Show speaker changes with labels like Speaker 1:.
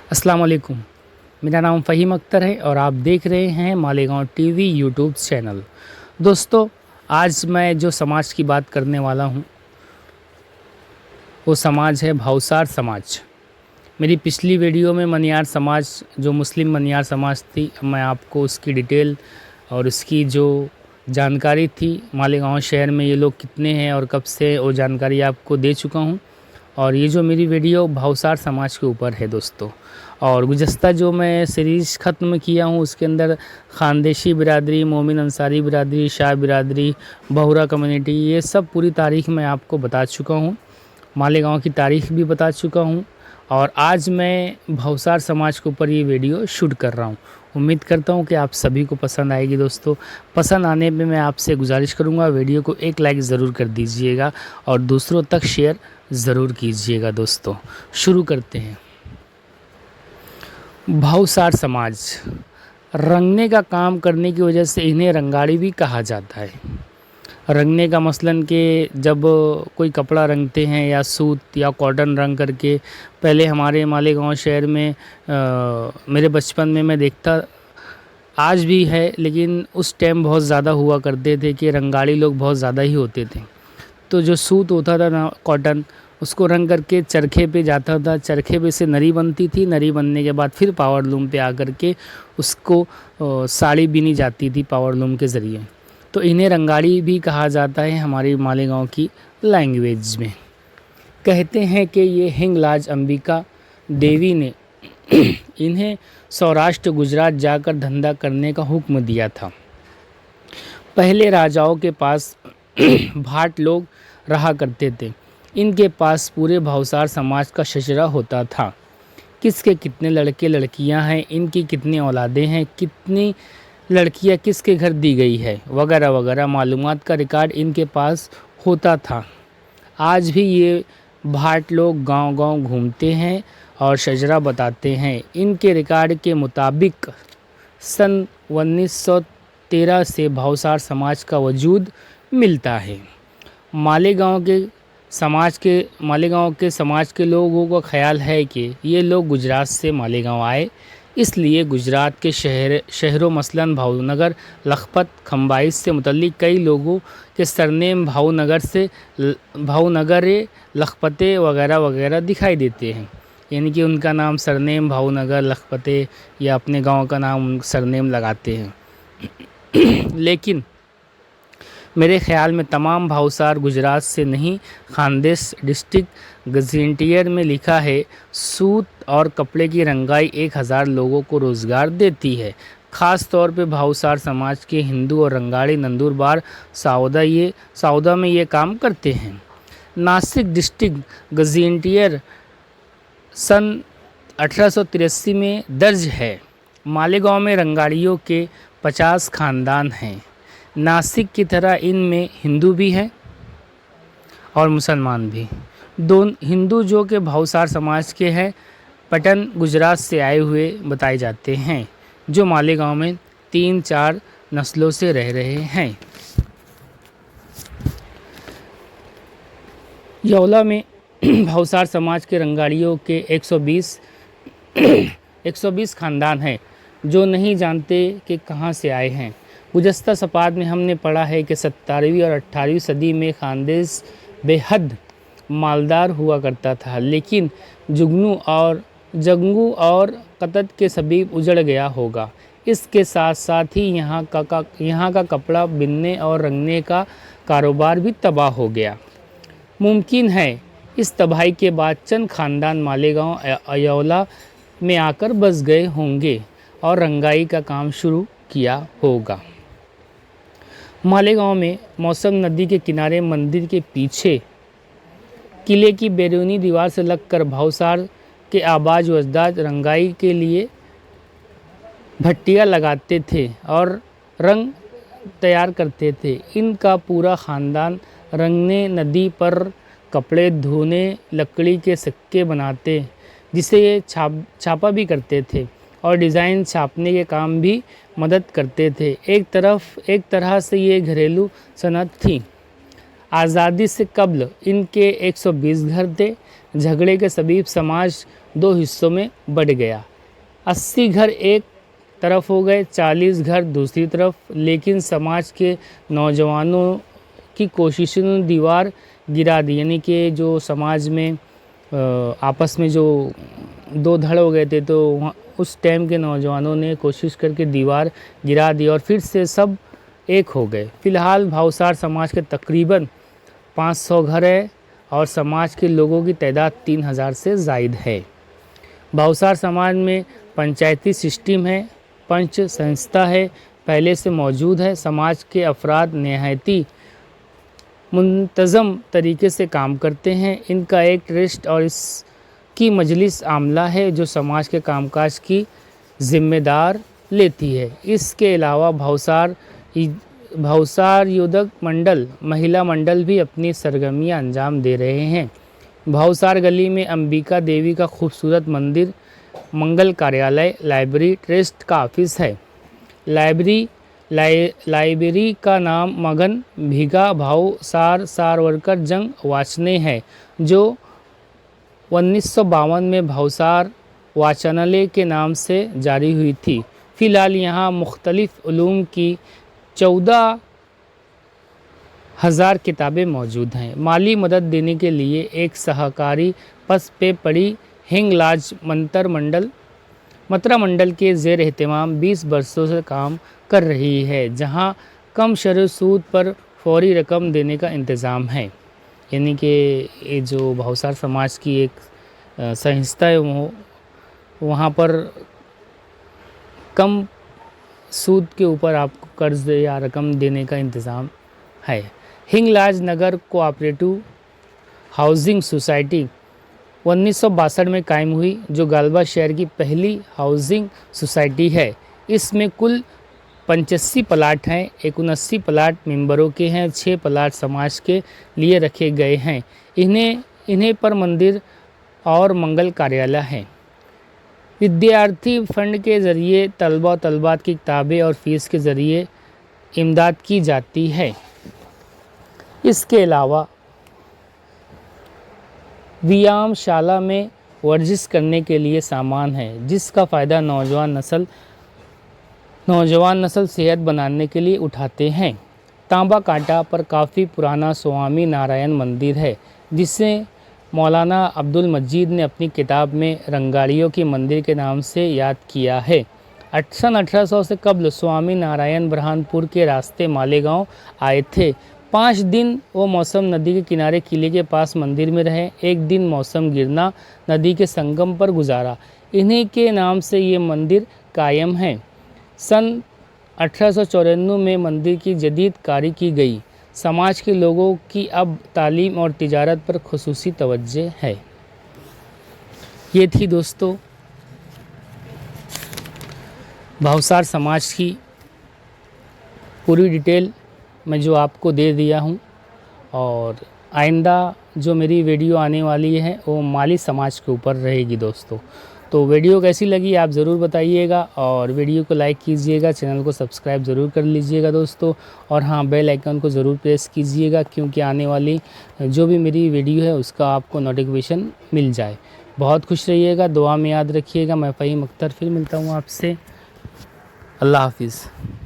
Speaker 1: अस्सलाम वालेकुम। मेरा नाम फ़हीम अख्तर है और आप देख रहे हैं मालेगांव टीवी यूट्यूब चैनल। दोस्तों, आज मैं जो समाज की बात करने वाला हूँ वो समाज है भावसार समाज। मेरी पिछली वीडियो में मनियार समाज, जो मुस्लिम मनियार समाज थी, मैं आपको उसकी डिटेल और उसकी जो जानकारी थी, मालेगांव शहर में ये लोग कितने हैं और कब से, वो जानकारी आपको दे चुका हूँ। और ये जो मेरी वीडियो भावसार समाज के ऊपर है दोस्तों। और गुज़श्ता जो मैं सीरीज़ ख़त्म किया हूँ उसके अंदर ख़ानदेशी बिरादरी, मोमिन अंसारी बिरादरी, शाह बिरादरी, बहुरा कम्युनिटी, ये सब पूरी तारीख़ मैं आपको बता चुका हूँ। मालेगांव की तारीख़ भी बता चुका हूँ। और आज मैं भावसार समाज के ऊपर ये वीडियो शूट कर रहा हूँ। उम्मीद करता हूँ कि आप सभी को पसंद आएगी दोस्तों। पसंद आने पे मैं आपसे गुजारिश करूँगा, वीडियो को एक लाइक ज़रूर कर दीजिएगा और दूसरों तक शेयर ज़रूर कीजिएगा दोस्तों। शुरू करते हैं। भावसार समाज रंगने का काम करने की वजह से इन्हें रंगाड़ी भी कहा जाता है। रंगने का मसलन कि जब कोई कपड़ा रंगते हैं या सूत या कॉटन रंग करके, पहले हमारे मालेगांव शहर में मेरे बचपन में मैं देखता, आज भी है लेकिन उस टाइम बहुत ज़्यादा हुआ करते थे कि रंगाड़ी लोग बहुत ज़्यादा ही होते थे। तो जो सूत होता था ना, कॉटन, उसको रंग करके चरखे पे जाता था। चरखे पे से नरी बनती थी। नरी बनने के बाद फिर पावर लूम पे आकर के उसको साड़ी बिनी जाती थी पावर लूम के ज़रिए। तो इन्हें रंगाड़ी भी कहा जाता है हमारी मालेगांव की लैंग्वेज में। कहते हैं कि ये हिंगलाज अंबिका देवी ने इन्हें सौराष्ट्र गुजरात जाकर धंधा करने का हुक्म दिया था। पहले राजाओं के पास भाट लोग रहा करते थे। इनके पास पूरे भावसार समाज का शजरा होता था। किसके कितने लड़के लड़कियां हैं, इनकी कितनी औलादें हैं, कितनी लड़कियां किसके घर दी गई है, वगैरह वगैरह मालूमात का रिकॉर्ड इनके पास होता था। आज भी ये भाट लोग गांव-गांव घूमते हैं और शजरा बताते हैं। इनके रिकॉर्ड के मुताबिक सन 1913 से भावसार समाज का वजूद मिलता है। मालेगांव के समाज के लोगों का ख्याल है कि ये लोग गुजरात से मालेगांव आए, इसलिए गुजरात के शहरों मसलन भावनगर, लखपत, खंबाइश से मुतल्लिक कई लोगों के सरनेम भावनगरे, लखपते वगैरह वगैरह दिखाई देते हैं। यानी कि उनका नाम सरनेम भावनगर, लखपते या अपने गांव का नाम सरनेम लगाते हैं। लेकिन मेरे ख़्याल में तमाम भावसार गुजरात से नहीं। खानदेश डिस्ट्रिक्ट गजेंटियर में लिखा है, सूत और कपड़े की रंगाई 1000 लोगों को रोज़गार देती है। ख़ास तौर पे भावसार समाज के हिंदू और रंगाड़ी नंदुरबार साउदा में ये काम करते हैं। नासिक डिस्ट्रिक्ट गजेंटियर सन 1883 में दर्ज है। मालेगांव में रंगाड़ियों के 50 ख़ानदान हैं। नासिक की तरह इनमें हिंदू भी हैं और मुसलमान भी। हिंदू जो कि भावसार समाज के हैं, पटन गुजरात से आए हुए बताए जाते हैं, जो मालेगांव में 3-4 नस्लों से रह रहे हैं। यौला में भावसार समाज के रंगाड़ियों के 120 ख़ानदान हैं, जो नहीं जानते कि कहाँ से आए हैं। गुज़श्ता सपात में हमने पढ़ा है कि 17वीं और 18वीं सदी में खानदेश बेहद मालदार हुआ करता था, लेकिन जंगू और कतत के सबीब उजड़ गया होगा। इसके साथ साथ ही यहाँ का कपड़ा बिनने और रंगने का कारोबार भी तबाह हो गया। मुमकिन है इस तबाही के बाद चंद ख़ानदान मालेगांव अयौला में आकर बस गए होंगे और रंगाई का काम शुरू किया होगा। मालेगांव में मौसम नदी के किनारे मंदिर के पीछे किले की बैरूनी दीवार से लगकर भावसार के आबाज व अजदाद रंगाई के लिए भट्टियाँ लगाते थे और रंग तैयार करते थे। इनका पूरा ख़ानदान रंगने, नदी पर कपड़े धोने, लकड़ी के सिक्के बनाते, जिसे ये छापा भी करते थे और डिज़ाइन छापने के काम भी मदद करते थे। एक तरह से ये घरेलू सनत थी। आज़ादी से कब्ल इनके 120 घर थे। झगड़े के सबीब समाज 2 हिस्सों में बँट गया। 80 घर एक तरफ हो गए, 40 घर दूसरी तरफ, लेकिन समाज के नौजवानों की कोशिशों ने दीवार गिरा दी। यानी कि जो समाज में आपस में जो 2 धड़ हो गए थे, तो वहाँ उस टाइम के नौजवानों ने कोशिश करके दीवार गिरा दी और फिर से सब एक हो गए। फ़िलहाल भावसार समाज के तकरीबन 500 घर है और समाज के लोगों की तादाद 3000 से ज़ायद है। भावसार समाज में पंचायती सिस्टम है, पंच संस्था है, पहले से मौजूद है। समाज के अफराद नहायती मुंतज़म तरीके से काम करते हैं। इनका एक ट्रस्ट और इसकी मजलिस आमला है जो समाज के कामकाज की जिम्मेदार लेती है। इसके अलावा भावसार युवक मंडल, महिला मंडल भी अपनी सरगर्मियां अंजाम दे रहे हैं। भावसार गली में अंबिका देवी का खूबसूरत मंदिर, मंगल कार्यालय, लाइब्रेरी, ट्रस्ट का ऑफिस है। लाइब्रेरी का नाम मगन भिगा भावसार सारवरकर जंग वाचने है, जो 1952 में भावसार वाचनालय के नाम से जारी हुई थी। फ़िलहाल यहाँ मुख्तलिफ़ उलूम की 14,000 किताबें मौजूद हैं। माली मदद देने के लिए एक सहकारी पस पे पड़ी हिंगलाज मत्रा मंडल के ज़ेर एहतमाम 20 वर्षों से काम कर रही है, जहां कम शरह सूद पर फौरी रकम देने का इंतज़ाम है। यानी कि ये जो भावसार समाज की एक संस्था है, वहाँ पर कम सूद के ऊपर आपको कर्ज या रकम देने का इंतज़ाम है। हिंगलाज नगर कोऑपरेटिव हाउसिंग सोसाइटी 1962 में कायम हुई, जो गालबा शहर की पहली हाउसिंग सोसाइटी है। इसमें कुल 85 प्लाट हैं, 79 प्लाट मेंबरों के हैं, 6 प्लाट समाज के लिए रखे गए हैं। इन्हें पर मंदिर और मंगल कार्यालय है। विद्यार्थी फंड के ज़रिए तलबात की किताबें और फीस के ज़रिए इमदाद की जाती है। इसके अलावा व्यायामशाला में वर्जिश करने के लिए सामान है, जिसका फ़ायदा नौजवान नस्ल सेहत बनाने के लिए उठाते हैं। तांबा कांटा पर काफ़ी पुराना स्वामी नारायण मंदिर है, जिसे मौलाना अब्दुल मजीद ने अपनी किताब में रंगाड़ियों के मंदिर के नाम से याद किया है। सन 1800 से कबल स्वामी नारायण बुरहानपुर के रास्ते मालेगांव आए थे। 5 दिन वो मौसम नदी के किनारे किले के पास मंदिर में रहे। एक दिन मौसम गिरना नदी के संगम पर गुजारा। इन्हीं के नाम से ये मंदिर कायम है। सन 1894 में मंदिर की जदीद कारी की गई। समाज के लोगों की अब तालीम और तिजारत पर खुसूसी तवज्जो है। ये थी दोस्तों भावसार समाज की पूरी डिटेल मैं जो आपको दे दिया हूँ, और आइंदा जो मेरी वीडियो आने वाली है वो माली समाज के ऊपर रहेगी दोस्तों। तो वीडियो कैसी लगी आप ज़रूर बताइएगा, और वीडियो को लाइक कीजिएगा, चैनल को सब्सक्राइब ज़रूर कर लीजिएगा दोस्तों, और हाँ बेल आइकन को ज़रूर प्रेस कीजिएगा, क्योंकि आने वाली जो भी मेरी वीडियो है उसका आपको नोटिफिकेशन मिल जाए। बहुत खुश रहिएगा, दुआ में याद रखिएगा। मैं फ़हीम अख्तर फिर मिलता हूँ आपसे। अल्लाह हाफिज़।